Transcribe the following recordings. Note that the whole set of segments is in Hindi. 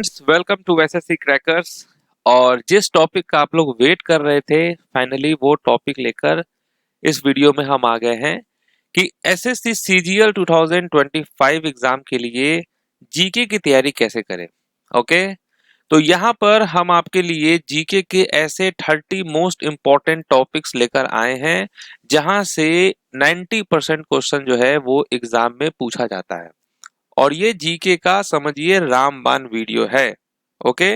Welcome to SSC crackers. और जिस टॉपिक का आप लोग वेट कर रहे थे, फाइनली वो टॉपिक लेकर इस वीडियो में हम आ गए हैं कि एसएससी सीजीएल 2025 एग्जाम के लिए जीके की तैयारी कैसे करें। ओके, तो यहाँ पर हम आपके लिए जीके के ऐसे 30 मोस्ट इम्पॉर्टेंट टॉपिक्स लेकर आए हैं जहां से 90% क्वेश्चन जो है वो एग्जाम में पूछा जाता है। और ये जीके का समझिए रामबाण वीडियो है। ओके,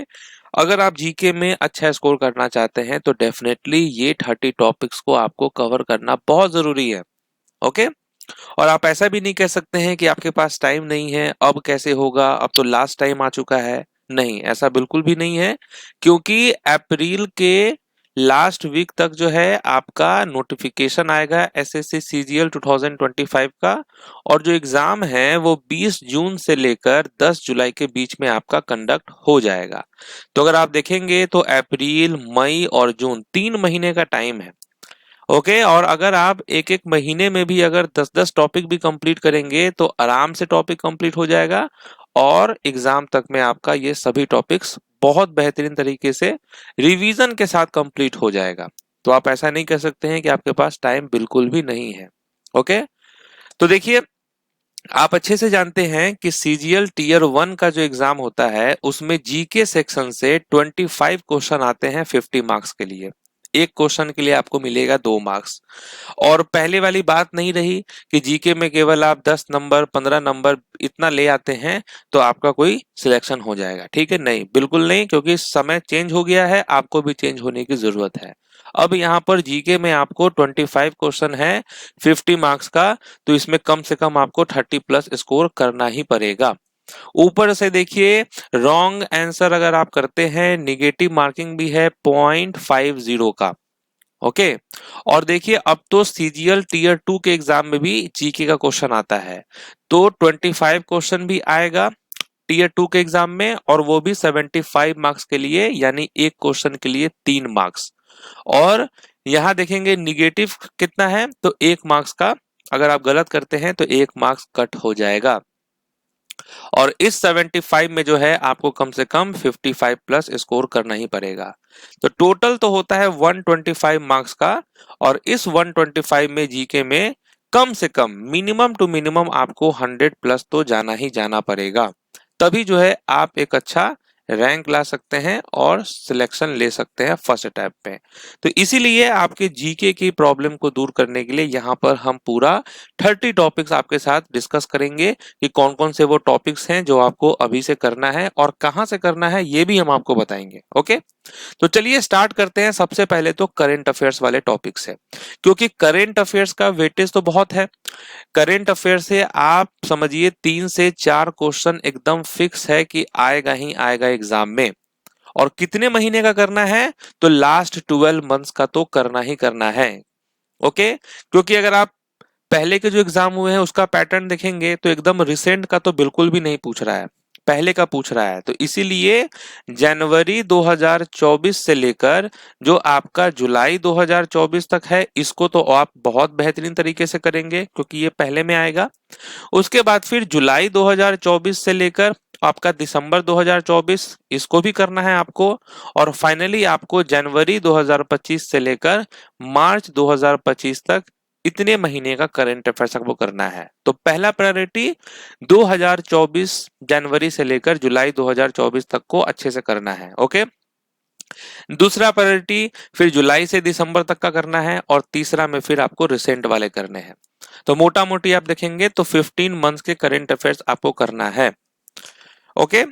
अगर आप जीके में अच्छा स्कोर करना चाहते हैं तो डेफिनेटली ये 30 टॉपिक्स को आपको कवर करना बहुत जरूरी है। ओके, और आप ऐसा भी नहीं कह सकते हैं कि आपके पास टाइम नहीं है, अब कैसे होगा, अब तो लास्ट टाइम आ चुका है। नहीं, ऐसा बिल्कुल भी नहीं है, क्योंकि अप्रैल के लास्ट वीक तक जो है आपका नोटिफिकेशन आएगा एसएससी सीजीएल 2025 का। और जो एग्जाम है वो 20 जून से लेकर 10 जुलाई के बीच में आपका कंडक्ट हो जाएगा। तो अगर आप देखेंगे तो अप्रैल, मई और जून 3 महीने का टाइम है। ओके, और अगर आप एक एक महीने में भी अगर 10-10 टॉपिक भी कंप्लीट करेंगे तो आराम से टॉपिक कंप्लीट हो जाएगा और एग्जाम तक में आपका ये सभी टॉपिक्स बहुत बेहतरीन तरीके से रिवीजन के साथ कंप्लीट हो जाएगा। तो आप ऐसा नहीं कह सकते हैं कि आपके पास टाइम बिल्कुल भी नहीं है। ओके, तो देखिए, आप अच्छे से जानते हैं कि सीजीएल टीयर 1 का जो एग्जाम होता है उसमें जीके सेक्शन से 25 क्वेश्चन आते हैं 50 मार्क्स के लिए। एक क्वेश्चन के लिए आपको मिलेगा 2 मार्क्स। और पहले वाली बात नहीं रही कि जीके में केवल आप 10 नंबर 15 नंबर इतना ले आते हैं तो आपका कोई सिलेक्शन हो जाएगा। ठीक है, नहीं, बिल्कुल नहीं, क्योंकि समय चेंज हो गया है, आपको भी चेंज होने की जरूरत है। अब यहाँ पर जीके में आपको 25 क्वेश्चन है 50 मार्क्स का, तो इसमें कम से कम आपको 30 प्लस स्कोर करना ही पड़ेगा। ऊपर से देखिए, रॉन्ग आंसर अगर आप करते हैं निगेटिव मार्किंग भी है 0.50 का। ओके, और देखिए अब तो सीजीएल टीयर 2 के एग्जाम में भी जीके का क्वेश्चन आता है, तो 25 क्वेश्चन भी आएगा टीयर 2 के एग्जाम में, और वो भी 75 मार्क्स के लिए, यानी एक क्वेश्चन के लिए 3 मार्क्स। और यहाँ देखेंगे निगेटिव कितना है, तो 1 मार्क्स का अगर आप गलत करते हैं तो 1 मार्क्स कट हो जाएगा। और इस 75 में जो है आपको कम से कम 55 प्लस स्कोर करना ही पड़ेगा। तो टोटल तो होता है 125 मार्क्स का, और इस 125 में जीके में कम से कम मिनिमम टू मिनिमम आपको 100 प्लस तो जाना ही जाना पड़ेगा। तभी जो है आप एक अच्छा रैंक ला सकते हैं और सिलेक्शन ले सकते हैं फर्स्ट अटैम्प्ट पे। तो इसीलिए आपके जीके की प्रॉब्लम को दूर करने के लिए यहाँ पर हम पूरा 30 टॉपिक्स आपके साथ डिस्कस करेंगे कि कौन कौन से वो टॉपिक्स हैं जो आपको अभी से करना है और कहाँ से करना है ये भी हम आपको बताएंगे। ओके, तो चलिए स्टार्ट करते हैं। सबसे पहले तो करंट अफेयर्स वाले टॉपिक से, क्योंकि करंट अफेयर्स का वेटेज तो बहुत है। करंट अफेयर से आप समझिए 3 से 4 क्वेश्चन एकदम फिक्स है कि आएगा ही आएगा एग्जाम में। और कितने महीने का करना है, तो लास्ट 12 मंथ्स का तो करना ही करना है। ओके, क्योंकि अगर आप पहले के जो एग्जाम हुए हैं उसका पैटर्न देखेंगे तो एकदम रिसेंट का तो बिल्कुल भी नहीं पूछ रहा है, पहले का पूछ रहा है। तो इसीलिए जनवरी 2024 से लेकर जो आपका जुलाई 2024 तक है, इसको तो आप बहुत बेहतरीन तरीके से करेंगे क्योंकि ये पहले में आएगा। उसके बाद फिर जुलाई 2024 से लेकर आपका दिसंबर 2024, इसको भी करना है आपको। और फाइनली आपको जनवरी 2025 से लेकर मार्च 2025 तक इतने महीने का करंट अफेयर्स आपको करना है। तो पहला प्रायोरिटी 2024 जनवरी से लेकर जुलाई 2024 तक को अच्छे से करना है। ओके, दूसरा प्रायोरिटी फिर जुलाई से दिसंबर तक का करना है, और तीसरा में फिर आपको रिसेंट वाले करने हैं। तो मोटा मोटी आप देखेंगे तो 15 मंथ्स के करंट अफेयर्स आपको करना है। ओके,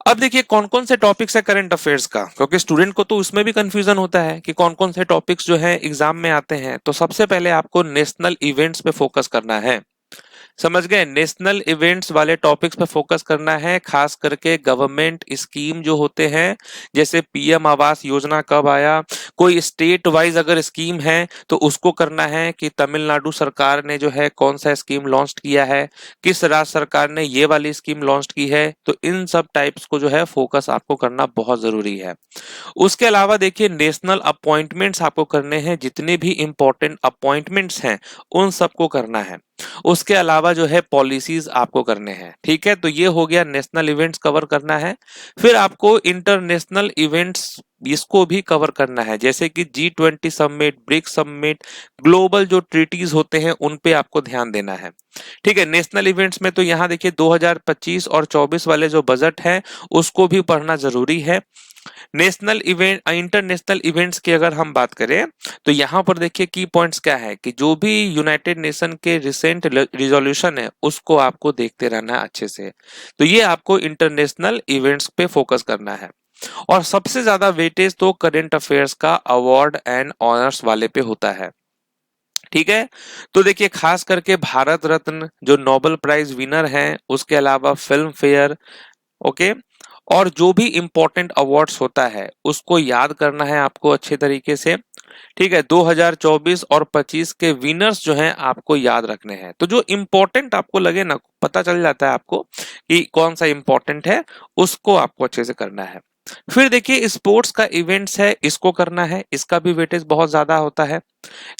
अब देखिए कौन कौन से टॉपिक्स है करंट अफेयर्स का, क्योंकि स्टूडेंट को तो उसमें भी कंफ्यूजन होता है कि कौन कौन से टॉपिक्स जो है एग्जाम में आते हैं। तो सबसे पहले आपको नेशनल इवेंट्स पे फोकस करना है। समझ गए, नेशनल इवेंट्स वाले टॉपिक्स पे फोकस करना है, खास करके गवर्नमेंट स्कीम जो होते हैं, जैसे पीएम आवास योजना कब आया, कोई स्टेट वाइज अगर स्कीम है तो उसको करना है कि तमिलनाडु सरकार ने जो है कौन सा स्कीम लॉन्च किया है, किस राज्य सरकार ने ये वाली स्कीम लॉन्च की है। तो इन सब टाइप्स को जो है फोकस आपको करना बहुत जरूरी है। उसके अलावा देखिए नेशनल अपॉइंटमेंट्स आपको करने हैं, जितने भी इंपॉर्टेंट अपॉइंटमेंट्स हैं उन सबको करना है। उसके अलावा अलावा जो है पॉलिसीज आपको करने हैं। ठीक है, तो ये हो गया नेशनल इवेंट्स कवर करना है। फिर आपको इंटरनेशनल इवेंट्स इसको भी कवर करना है, जैसे कि G20 summit, BRICS summit, global जो ट्रीटीज होते हैं उन पे आपको ध्यान देना है। ठीक है, नेशनल इवेंट्स में तो यहाँ देखिए 2025 और 24 वाले जो बजट है उसको भी पढ़ना जरूरी है। नेशनल इवेंट इंटरनेशनल इवेंट्स की अगर हम बात करें तो यहाँ पर देखिए की पॉइंट्स क्या है कि जो भी यूनाइटेड नेशन के रिसेंट रिजोल्यूशन है उसको आपको देखते रहना है अच्छे से। तो ये आपको इंटरनेशनल इवेंट्स पे फोकस करना है। और सबसे ज्यादा वेटेज तो करंट अफेयर्स का अवार्ड एंड ऑनर्स वाले पे होता है। ठीक है, तो देखिए खास करके भारत रत्न जो नोबेल प्राइज विनर हैं, उसके अलावा फिल्म फेयर, ओके, और जो भी इंपॉर्टेंट अवार्ड्स होता है उसको याद करना है आपको अच्छे तरीके से। ठीक है, 2024 और 25 के विनर्स जो हैं आपको याद रखने हैं। तो जो इंपॉर्टेंट आपको लगे ना, पता चल जाता है आपको कि कौन सा इंपॉर्टेंट है, उसको आपको अच्छे से करना है। फिर देखिए स्पोर्ट्स का इवेंट्स है, इसको करना है, इसका भी वेटेज बहुत ज्यादा होता है।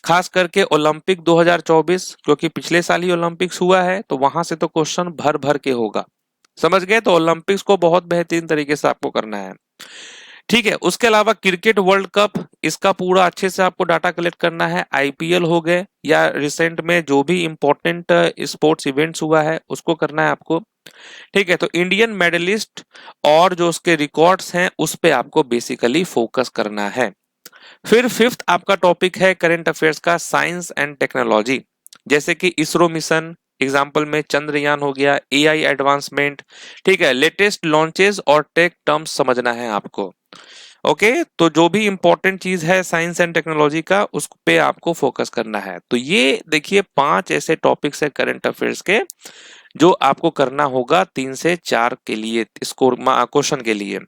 खास करके ओलंपिक 2024, क्योंकि पिछले साल ही ओलंपिक्स हुआ है तो वहां से तो क्वेश्चन भर भर के होगा, समझ गए। तो ओलंपिक्स को बहुत बेहतरीन तरीके से आपको करना है। ठीक है, उसके अलावा क्रिकेट वर्ल्ड कप, इसका पूरा अच्छे से आपको डाटा कलेक्ट करना है। आईपीएल हो गए या रिसेंट में जो भी इंपॉर्टेंट स्पोर्ट्स इवेंट्स हुआ है उसको करना है आपको। ठीक है, तो इंडियन मेडलिस्ट और जो उसके रिकॉर्ड्स हैं उस पे आपको बेसिकली फोकस करना है। फिर फिफ्थ आपका टॉपिक है करंट अफेयर्स का साइंस एंड टेक्नोलॉजी, जैसे कि इसरो मिशन, एग्जाम्पल में चंद्रयान हो गया, एआई एडवांसमेंट। ठीक है, लेटेस्ट लॉन्चेस और टेक टर्म्स समझना है आपको। ओके, तो जो भी इंपॉर्टेंट चीज है साइंस एंड टेक्नोलॉजी का उस पे आपको फोकस करना है। तो ये देखिए 5 ऐसे टॉपिक्स है करंट अफेयर्स के जो आपको करना होगा 3 से 4 के लिए स्कोर क्वेश्चन के लिए।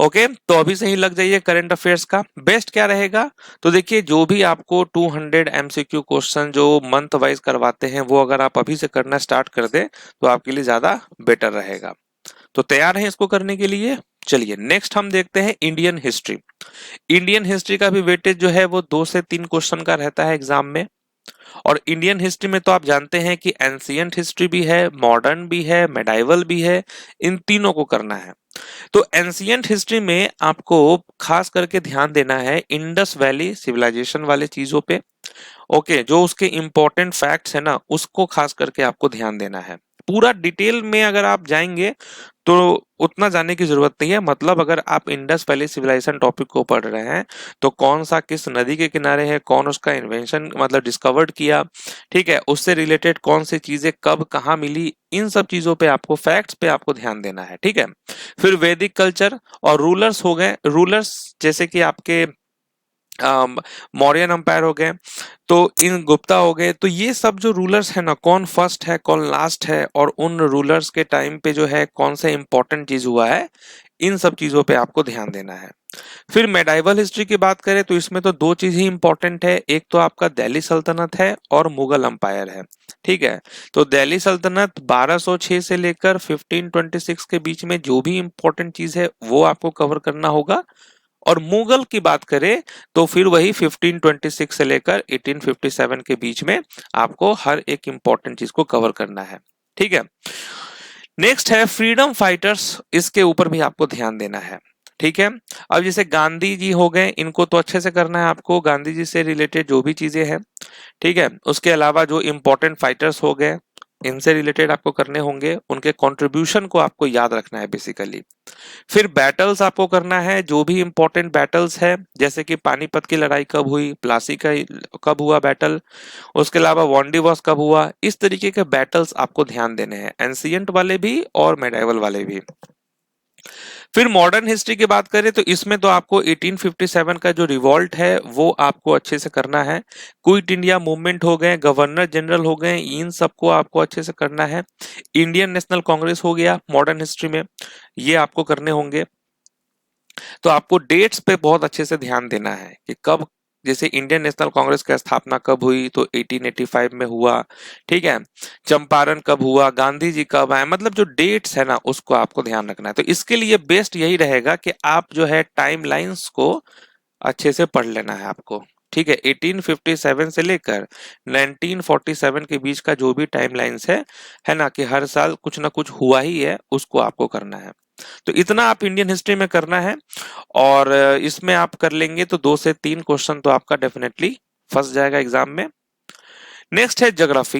ओके, तो अभी से ही लग जाइए करंट अफेयर्स का। बेस्ट क्या रहेगा, तो देखिए जो भी आपको 200 एमसीक्यू क्वेश्चन जो मंथ वाइज करवाते हैं वो अगर आप अभी से करना स्टार्ट कर दें तो आपके लिए ज्यादा बेटर रहेगा। तो तैयार हैं इसको करने के लिए। चलिए नेक्स्ट हम देखते हैं इंडियन हिस्ट्री। इंडियन हिस्ट्री का भी वेटेज जो है वो 2 से 3 क्वेश्चन का रहता है एग्जाम में। और इंडियन हिस्ट्री में तो आप जानते हैं कि एंशियंट हिस्ट्री भी है, मॉडर्न भी है, मेडाइवल भी है, इन तीनों को करना है। तो एंशियंट हिस्ट्री में आपको खास करके ध्यान देना है इंडस वैली सिविलाइजेशन वाले चीजों पे। ओके, जो उसके इंपॉर्टेंट फैक्ट्स है ना उसको खास करके आपको ध्यान देना है। पूरा डिटेल में अगर आप जाएंगे तो उतना जाने की जरूरत नहीं है। मतलब अगर आप इंडस वैली सिविलाइजेशन टॉपिक को पढ़ रहे हैं तो कौन सा किस नदी के किनारे है, कौन उसका इन्वेंशन मतलब डिस्कवर्ड किया, ठीक है, उससे रिलेटेड कौन सी चीजें कब कहाँ मिली, इन सब चीजों पे आपको फैक्ट्स पे आपको ध्यान देना है। ठीक है, फिर वैदिक कल्चर और रूलर्स हो गए, रूलर्स जैसे कि आपके मौर्यन अंपायर हो गए, तो इन गुप्ता हो गए। तो ये सब जो रूलर्स है ना, कौन फर्स्ट है कौन लास्ट है और उन रूलर्स के टाइम पे जो है कौन सा इंपॉर्टेंट चीज हुआ है, इन सब चीजों पे आपको ध्यान देना है। फिर मेडाइवल हिस्ट्री की बात करें तो इसमें तो 2 चीज ही इंपॉर्टेंट है, एक तो आपका दिल्ली सल्तनत है और मुगल अंपायर है। ठीक है, तो दिल्ली सल्तनत 1206 से लेकर 1526 के बीच में जो भी इंपॉर्टेंट चीज है वो आपको कवर करना होगा। और मुगल की बात करें तो फिर वही 1526 से लेकर 1857 के बीच में आपको हर एक इंपॉर्टेंट चीज को कवर करना है। ठीक है, नेक्स्ट है फ्रीडम फाइटर्स, इसके ऊपर भी आपको ध्यान देना है। ठीक है, अब जैसे गांधी जी हो गए, इनको तो अच्छे से करना है आपको, गांधी जी से रिलेटेड जो भी चीजें हैं। ठीक है, उसके अलावा जो इंपॉर्टेंट फाइटर्स हो गए इनसे रिलेटेड आपको करने होंगे, उनके कंट्रीब्यूशन को आपको याद रखना है बेसिकली। फिर बैटल्स आपको करना है, जो भी इंपॉर्टेंट बैटल्स है, जैसे कि पानीपत की लड़ाई कब हुई, प्लासी का कब हुआ बैटल, उसके अलावा वांडीवॉस कब हुआ, इस तरीके के बैटल्स आपको ध्यान देने हैं, एंशियंट वाले भी और मेडाइवल वाले भी। फिर मॉडर्न हिस्ट्री की बात करें तो इसमें तो आपको 1857 का जो रिवॉल्ट है वो आपको अच्छे से करना है। क्विट इंडिया मूवमेंट हो गए, गवर्नर जनरल हो गए, इन सबको आपको अच्छे से करना है। इंडियन नेशनल कांग्रेस हो गया मॉडर्न हिस्ट्री में, ये आपको करने होंगे। तो आपको डेट्स पे बहुत अच्छे से ध्यान देना है कि कब, जैसे इंडियन नेशनल कांग्रेस की स्थापना कब हुई तो 1885 में हुआ। ठीक है, चंपारण कब हुआ, गांधी जी कब आए, मतलब जो डेट्स है ना उसको आपको ध्यान रखना है। तो इसके लिए बेस्ट यही रहेगा कि आप जो है टाइम लाइंस को अच्छे से पढ़ लेना है आपको। ठीक है, 1857 से लेकर 1947 के बीच का जो भी टाइमलाइंस है ना, कि हर साल कुछ ना कुछ हुआ ही है, उसको आपको करना है। तो इतना आप इंडियन हिस्ट्री में करना है, और इसमें आप कर लेंगे तो 2 से 3 क्वेश्चन तो आपका डेफिनेटली फंस जाएगा एग्जाम में। नेक्स्ट है ज्योग्राफी।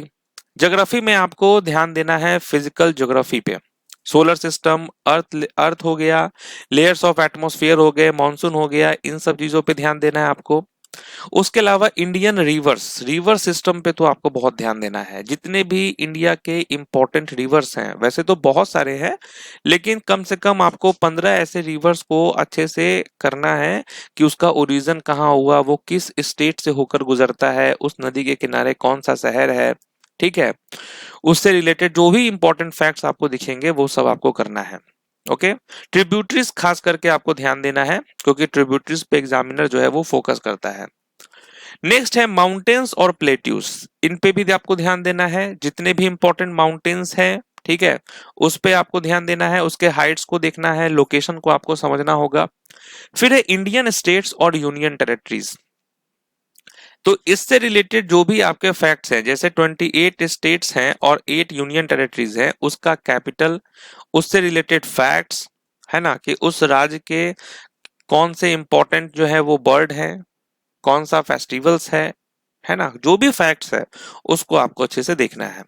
ज्योग्राफी में आपको ध्यान देना है फिजिकल ज्योग्राफी पे। सोलर सिस्टम, अर्थ अर्थ हो गया, लेयर्स ऑफ एटमॉस्फेयर हो गए, मॉनसून हो गया, इन सब चीजों पे ध्यान देना है आपको। उसके अलावा इंडियन रिवर्स, रिवर सिस्टम पे तो आपको बहुत ध्यान देना है। जितने भी इंडिया के इंपॉर्टेंट रिवर्स हैं, वैसे तो बहुत सारे हैं, लेकिन कम से कम आपको 15 ऐसे रिवर्स को अच्छे से करना है कि उसका ओरिजिन कहाँ हुआ, वो किस स्टेट से होकर गुजरता है, उस नदी के किनारे कौन सा शहर है, ठीक है। उससे रिलेटेड जो भी इंपॉर्टेंट फैक्ट्स आपको दिखेंगे वो सब आपको करना है। ओके, ट्रिब्यूटरीज खास करके आपको ध्यान देना है, क्योंकि ट्रिब्यूटरीज पे एग्जामिनर जो है वो फोकस करता है। नेक्स्ट है माउंटेन्स और प्लेट्यूज, इन पे भी आपको ध्यान देना है। जितने भी इंपॉर्टेंट माउंटेन्स हैं, ठीक है, उस पे आपको ध्यान देना है, उसके हाइट्स को देखना है, लोकेशन को आपको समझना होगा। फिर है इंडियन स्टेट्स और यूनियन टेरिटरीज। तो इससे रिलेटेड जो भी आपके फैक्ट्स हैं, जैसे 28 स्टेट्स हैं और 8 यूनियन टेरिटरीज हैं, उसका कैपिटल, उससे रिलेटेड फैक्ट्स, है ना, कि उस राज्य के कौन से इंपॉर्टेंट जो है वो बर्ड है, कौन सा फेस्टिवल्स है ना, जो भी फैक्ट्स है उसको आपको अच्छे से देखना है।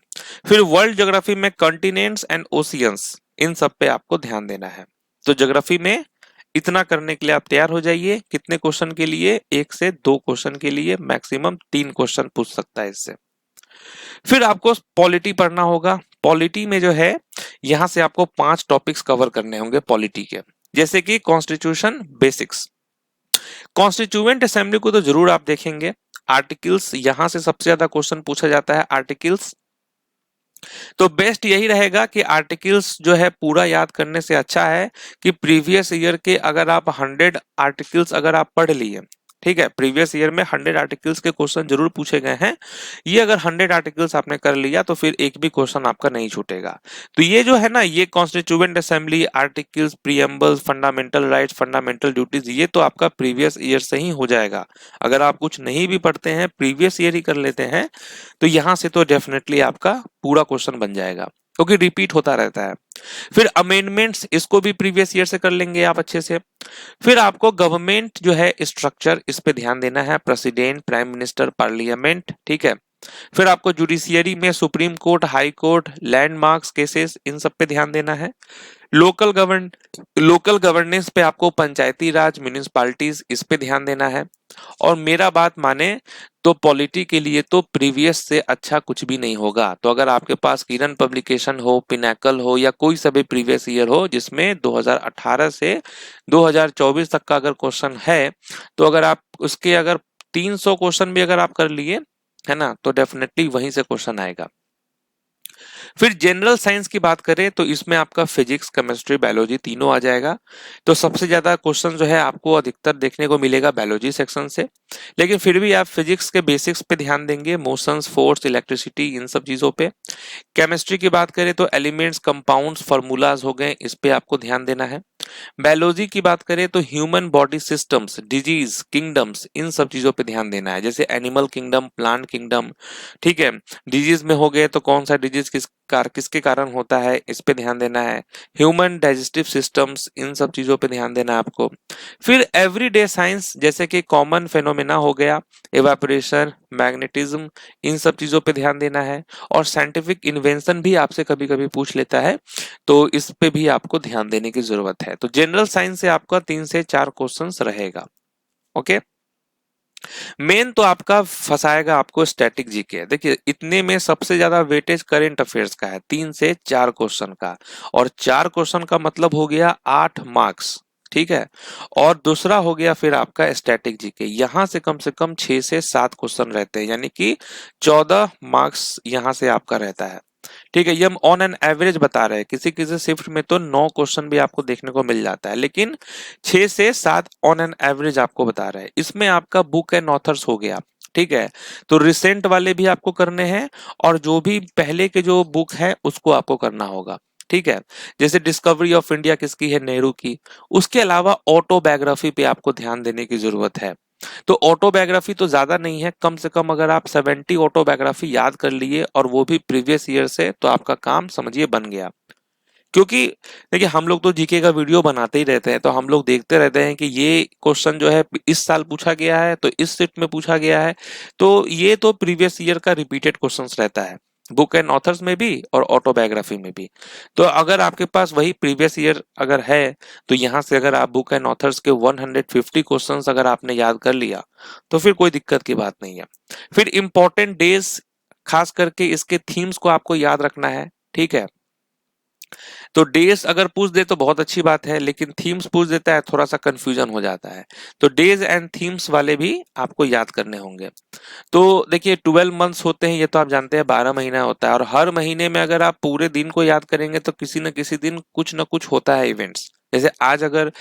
फिर वर्ल्ड ज्योग्राफी में कॉन्टिनेंट्स एंड ओशियंस, इन सब पे आपको ध्यान देना है। तो ज्योग्राफी में इतना करने के लिए आप तैयार हो जाइए। कितने क्वेश्चन के लिए? 1 से 2 क्वेश्चन के लिए, मैक्सिमम 3 क्वेश्चन पूछ सकता है इससे। फिर आपको पॉलिटी पढ़ना होगा। पॉलिटी में जो है, यहां से आपको 5 टॉपिक्स कवर करने होंगे पॉलिटी के, जैसे कि कॉन्स्टिट्यूशन बेसिक्स। कॉन्स्टिट्यूएंट असेंबली को तो जरूर आप देखेंगे। आर्टिकल्स, यहां से सबसे ज्यादा क्वेश्चन पूछा जाता है आर्टिकल्स। तो बेस्ट यही रहेगा कि आर्टिकल्स जो है पूरा याद करने से अच्छा है कि प्रीवियस ईयर के अगर आप 100 आर्टिकल्स अगर आप पढ़ लिए, ठीक है, प्रीवियस ईयर में 100 आर्टिकल्स के क्वेश्चन जरूर पूछे गए हैं, ये अगर 100 आर्टिकल्स आपने कर लिया तो फिर एक भी क्वेश्चन आपका नहीं छूटेगा। तो ये जो है ना, ये constituent assembly, articles, preambles, fundamental rights, fundamental duties, ये तो आपका प्रीवियस ईयर से ही हो जाएगा। अगर आप कुछ नहीं भी पढ़ते हैं, प्रीवियस ईयर ही कर लेते हैं, तो यहां से तो डेफिनेटली आपका पूरा क्वेश्चन बन जाएगा, क्योंकि रिपीट होता रहता है। फिर अमेंडमेंट्स, इसको भी प्रीवियस ईयर से कर लेंगे आप अच्छे से। फिर आपको गवर्नमेंट जो है स्ट्रक्चर, इस पे ध्यान देना है, प्रेसिडेंट, प्राइम मिनिस्टर, पार्लियामेंट, ठीक है। फिर आपको जुडिशियरी में supreme court, high court, landmarks cases, इन सब पे ध्यान देना है। लोकल गवर्नेंस पे आपको पंचायती राज, म्युनिसिपैलिटीज, इस पे ध्यान देना है। और मेरा बात माने तो पॉलिटी के लिए तो प्रीवियस से अच्छा कुछ भी नहीं होगा। तो अगर आपके पास किरण पब्लिकेशन हो, पिनाकल हो, या कोई सा भी प्रीवियस ईयर हो जिसमें 2018 से 2024 तक का अगर क्वेश्चन है, तो अगर आप उसके अगर 300 क्वेश्चन भी अगर आप कर लिए, है ना, तो डेफिनेटली वहीं से क्वेश्चन आएगा। फिर जनरल साइंस की बात करें तो इसमें आपका फिजिक्स, केमिस्ट्री, बायोलॉजी तीनों आ जाएगा। तो सबसे ज्यादा क्वेश्चन जो है आपको अधिकतर देखने को मिलेगा बायोलॉजी सेक्शन से, लेकिन फिर भी आप फिजिक्स के बेसिक्स पे ध्यान देंगे, मोशंस, फोर्स, इलेक्ट्रिसिटी, इन सब चीजों पे। केमिस्ट्री की बात करें तो एलिमेंट्स, कंपाउंड्स, फार्मूलाज हो गए, इस पे आपको ध्यान देना है। बायोलॉजी की बात करें तो human body systems, disease, kingdoms, इन सब चीजों पे ध्यान देना है, जैसे एनिमल किंगडम, प्लांट किंगडम, ठीक है। डिजीज में हो गए तो कौन सा डिजीज किसके कारण होता है, इस पे ध्यान देना है। ह्यूमन डाइजेस्टिव सिस्टम्स, इन सब चीजों पे ध्यान देना है आपको। फिर एवरीडे साइंस, जैसे कि कॉमन फेनोमेना हो गया, इवेपोरेशन, मैग्नेटिज्म, इन सब चीजों पे ध्यान देना है। और साइंटिफिक इन्वेंशन भी आपसे कभी कभी पूछ लेता है, तो इस पे भी आपको ध्यान देने की जरूरत है। तो जनरल साइंस से आपका 3 से 4 क्वेश्चंस रहेगा। ओके, मेन तो आपका फंसाएगा आपको स्टैटिक जीके। देखिए, इतने में सबसे ज्यादा वेटेज करंट अफेयर्स का है, 3 से 4 क्वेश्चन का, और 4 क्वेश्चन का मतलब हो गया 8 मार्क्स, ठीक है। और दूसरा हो गया फिर आपका स्टैटिक जीके, यहां से कम 6 से 7 क्वेश्चन रहते हैं, यानी कि 14 मार्क्स यहां से आपका रहता है, ठीक है। ये हम ऑन एन एवरेज बता रहे हैं, किसी किसी शिफ्ट में तो 9 क्वेश्चन भी आपको देखने को मिल जाता है, लेकिन 6 से 7 ऑन एन एवरेज आपको बता रहे हैं। इसमें आपका बुक एंड ऑथर्स हो गया, ठीक है। तो रिसेंट वाले भी आपको करने हैं, और जो भी पहले के जो बुक है उसको आपको करना होगा, ठीक है। जैसे डिस्कवरी ऑफ इंडिया किसकी है? नेहरू की। उसके अलावा ऑटोबायोग्राफी पे आपको ध्यान देने की जरूरत है। तो ऑटोबायोग्राफी तो ज्यादा नहीं है, कम से कम अगर आप 70 ऑटोबायोग्राफी याद कर लिए और वो भी प्रीवियस ईयर से, तो आपका काम समझिए बन गया। क्योंकि देखिए हम लोग तो जीके का वीडियो बनाते ही रहते हैं, तो हम लोग देखते रहते हैं कि ये क्वेश्चन जो है इस साल पूछा गया है, तो इस सेट में पूछा गया है, तो ये तो प्रीवियस ईयर का रिपीटेड क्वेश्चंस रहता है, बुक एंड ऑथर्स में भी और ऑटोबायोग्राफी में भी। तो अगर आपके पास वही प्रीवियस ईयर अगर है, तो यहाँ से अगर आप बुक एंड ऑथर्स के 150 क्वेश्चंस अगर आपने याद कर लिया, तो फिर कोई दिक्कत की बात नहीं है। फिर इंपॉर्टेंट डेज, खास करके इसके थीम्स को आपको याद रखना है, ठीक है। तो डेज अगर पूछ दे तो बहुत अच्छी बात है, लेकिन थीम्स पूछ देता है थोड़ा सा कंफ्यूजन हो जाता है। तो डेज एंड थीम्स वाले भी आपको याद करने होंगे। तो देखिए 12 मंथ्स होते हैं, ये तो आप जानते हैं, 12 महीना होता है, और हर महीने में अगर आप पूरे दिन को याद करेंगे तो किसी न किसी दिन कुछ न कुछ होता है इवेंट्स। जैसे आज अगर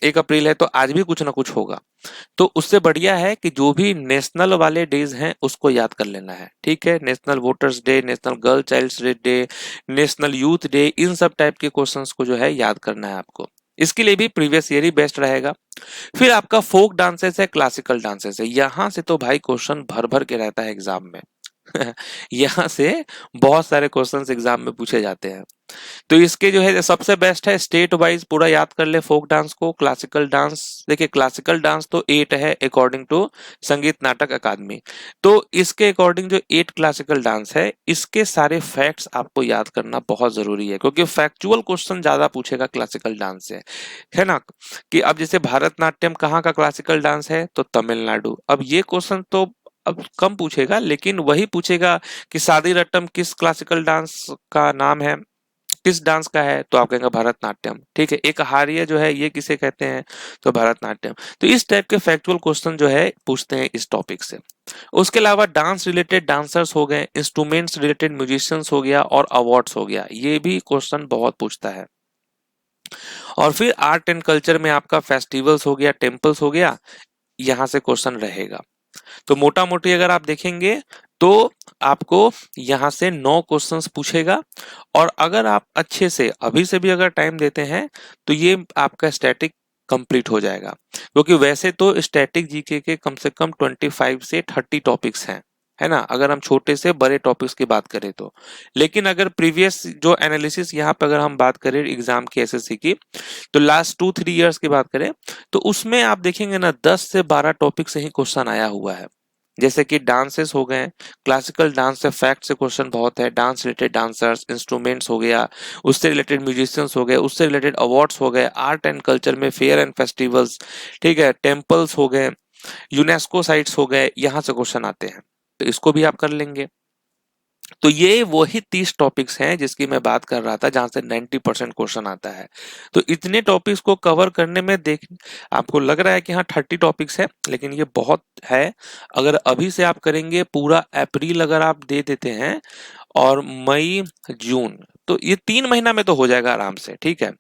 1 अप्रैल है, तो आज भी कुछ ना कुछ होगा। तो उससे बढ़िया है कि जो भी नेशनल वाले डेज हैं उसको याद कर लेना है, ठीक है। National voters day, national girl child's day, national youth day, इन सब टाइप के क्वेश्चंस को जो है याद करना है आपको। इसके लिए भी प्रीवियस ईयर ही बेस्ट रहेगा। फिर आपका फोक डांसेस है, क्लासिकल डांसेस है, यहाँ से तो भाई क्वेश्चन भर भर के रहता है एग्जाम में। यहाँ से बहुत सारे क्वेश्चंस एग्जाम में पूछे जाते हैं। तो इसके जो है सबसे बेस्ट है, स्टेट वाइज पूरा याद कर ले फोक डांस को। क्लासिकल डांस, देखिए क्लासिकल डांस तो 8 है अकॉर्डिंग टू संगीत नाटक अकादमी। तो इसके अकॉर्डिंग जो 8 क्लासिकल डांस है, इसके सारे फैक्ट्स आपको याद करना बहुत जरूरी है, क्योंकि फैक्चुअल क्वेश्चन ज्यादा पूछेगा क्लासिकल डांस से, है ना। कि अब जैसे भारतनाट्यम कहाँ का क्लासिकल डांस है, तो तमिलनाडु। अब ये क्वेश्चन तो अब कम पूछेगा, लेकिन वही पूछेगा कि सादी रट्टम किस क्लासिकल डांस का नाम है, किस डांस का है, तो आप कहेंगे भरतनाट्यम, ठीक है। एक हार्य जो है ये किसे कहते हैं, तो भरतनाट्यम। तो इस टाइप के फैक्चुअल क्वेश्चन जो है पूछते हैं इस टॉपिक से। उसके अलावा डांस रिलेटेड डांसर्स हो गए, इंस्ट्रूमेंट्स रिलेटेड म्यूजिशियंस हो गया, और अवार्ड्स हो गया, ये भी क्वेश्चन बहुत पूछता है। और फिर आर्ट एंड कल्चर में आपका फेस्टिवल्स हो गया, टेम्पल्स हो गया, यहाँ से क्वेश्चन रहेगा। तो मोटा मोटी अगर आप देखेंगे तो आपको यहाँ से 9 क्वेश्चंस पूछेगा। और अगर आप अच्छे से अभी से भी अगर टाइम देते हैं, तो ये आपका स्टैटिक कंप्लीट हो जाएगा। क्योंकि वैसे तो स्टैटिक जीके के कम से कम 25 से 30 टॉपिक्स हैं, है ना, अगर हम छोटे से बड़े टॉपिक्स की बात करें तो। लेकिन अगर प्रीवियस जो एनालिसिस यहाँ पे अगर हम बात करें एग्जाम की, एसएससी की, तो लास्ट 2-3 इयर्स की बात करें, तो उसमें आप देखेंगे ना 10 से 12 टॉपिक से ही क्वेश्चन आया हुआ है। जैसे कि डांसेस हो गए, क्लासिकल डांस से फैक्ट से क्वेश्चन बहुत है, डांस रिलेटेड डांसर्स, इंस्ट्रूमेंट्स हो गया, उससे रिलेटेड म्यूजिशियंस हो गए, उससे रिलेटेड अवार्ड्स हो गए, आर्ट एंड कल्चर में फेयर एंड फेस्टिवल्स, ठीक है, टेम्पल्स हो गए, यूनेस्को साइट्स हो गए, यहाँ से क्वेश्चन आते हैं। तो इसको भी आप कर लेंगे। तो ये वही 30 टॉपिक्स हैं जिसकी मैं बात कर रहा था, जहां से 90% क्वेश्चन आता है। तो इतने टॉपिक्स को कवर करने में देख आपको लग रहा है कि हाँ 30 टॉपिक्स है, लेकिन ये बहुत है। अगर अभी से आप करेंगे, पूरा अप्रैल अगर आप दे देते हैं और मई जून, तो ये 3 महीना में तो हो जाएगा आराम से, ठीक है।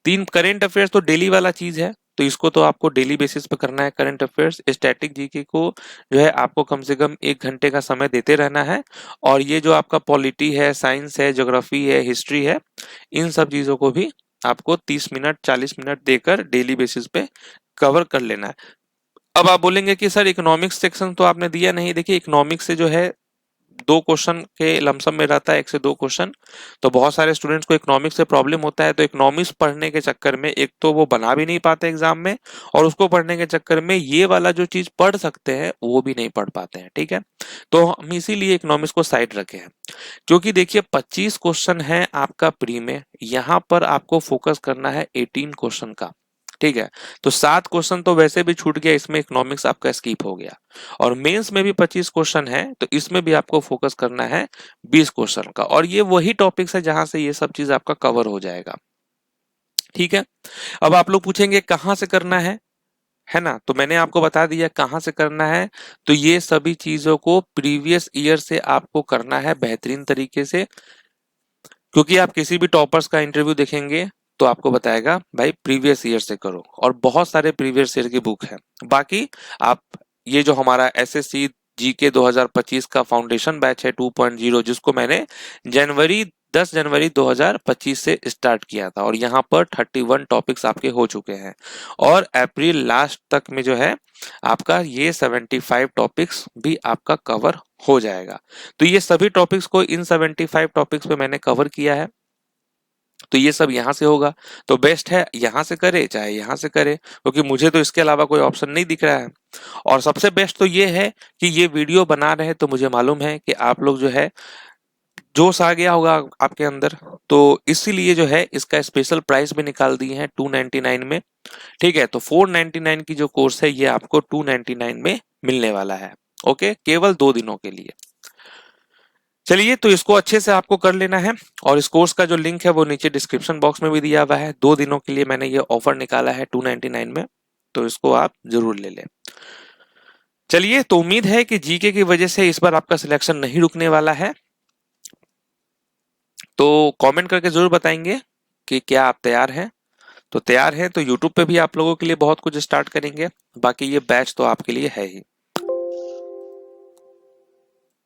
3 करेंट अफेयर्स तो डेली वाला चीज है, तो इसको तो आपको डेली बेसिस पे करना है। करंट अफेयर्स, स्टैटिक जीके को जो है आपको कम से कम 1 घंटे का समय देते रहना है। और ये जो आपका पॉलिटी है, साइंस है, ज्योग्राफी है, हिस्ट्री है, इन सब चीजों को भी आपको 30 मिनट 40 मिनट देकर डेली बेसिस पे कवर कर लेना है। अब आप बोलेंगे कि सर इकोनॉमिक्स सेक्शन तो आपने दिया नहीं। देखिए इकोनॉमिक्स से जो है 2 क्वेश्चन के लमसम में रहता है, 1 से 2 क्वेश्चन। तो बहुत सारे स्टूडेंट्स को इकोनॉमिक्स से प्रॉब्लम होता है, तो इकोनॉमिक्स पढ़ने के चक्कर में एक तो वो बना भी नहीं पाते एग्जाम में, और उसको पढ़ने के चक्कर में ये वाला जो चीज पढ़ सकते हैं वो भी नहीं पढ़ पाते हैं, ठीक है। तो हम इसीलिए इकोनॉमिक्स को साइड रखे हैं। क्योंकि देखिए 25 क्वेश्चन है आपका प्री में, यहाँ पर आपको फोकस करना है 18 क्वेश्चन का, ठीक है। तो 7 क्वेश्चन तो वैसे भी छूट गया, इसमें इकोनॉमिक्स आपका स्किप हो गया। और मेंस में भी 25 क्वेश्चन है, तो इसमें भी आपको फोकस करना है 20 क्वेश्चन का। और ये वही टॉपिक्स है जहां से ये सब चीज आपका कवर हो जाएगा, ठीक है। अब आप लोग पूछेंगे कहाँ से करना है ना। तो मैंने आपको बता दिया कहाँ से करना है। तो ये सभी चीजों को प्रीवियस ईयर से आपको करना है बेहतरीन तरीके से। क्योंकि आप किसी भी टॉपर्स का इंटरव्यू देखेंगे तो आपको बताएगा भाई प्रीवियस ईयर से करो, और बहुत सारे प्रीवियस ईयर की बुक है। बाकी आप ये जो हमारा एसएससी जीके 2025 का फाउंडेशन बैच है 2.0, जिसको मैंने जनवरी 10 जनवरी 2025 से स्टार्ट किया था और यहाँ पर 31 टॉपिक्स आपके हो चुके हैं और अप्रैल लास्ट तक में जो है आपका ये 75 टॉपिक्स भी आपका कवर हो जाएगा। तो ये सभी टॉपिक्स को इन 75 टॉपिक्स पे मैंने कवर किया है, तो ये सब यहाँ से होगा। तो बेस्ट है यहाँ से करे चाहे यहाँ से करे, क्योंकि मुझे तो इसके अलावा कोई ऑप्शन नहीं दिख रहा है। और सबसे बेस्ट तो ये है कि ये वीडियो बना रहे हैं तो मुझे मालूम है कि आप लोग जो है जोश आ गया होगा आपके अंदर, तो इसीलिए जो है इसका स्पेशल प्राइस भी निकाल दिए हैं 299 में। ठीक है, तो 499 की जो कोर्स है ये आपको 299 में मिलने वाला है। ओके, केवल 2 दिनों के लिए। चलिए, तो इसको अच्छे से आपको कर लेना है और इस कोर्स का जो लिंक है वो नीचे डिस्क्रिप्शन बॉक्स में भी दिया हुआ है। 2 दिनों के लिए मैंने ये ऑफर निकाला है 299 में, तो इसको आप जरूर ले लें। चलिए, तो उम्मीद है कि जीके की वजह से इस बार आपका सिलेक्शन नहीं रुकने वाला है। तो कमेंट करके जरूर बताएंगे कि क्या आप तैयार हैं। तो तैयार हैं तो यूट्यूब पे भी आप लोगों के लिए बहुत कुछ स्टार्ट करेंगे, बाकी ये बैच तो आपके लिए है ही।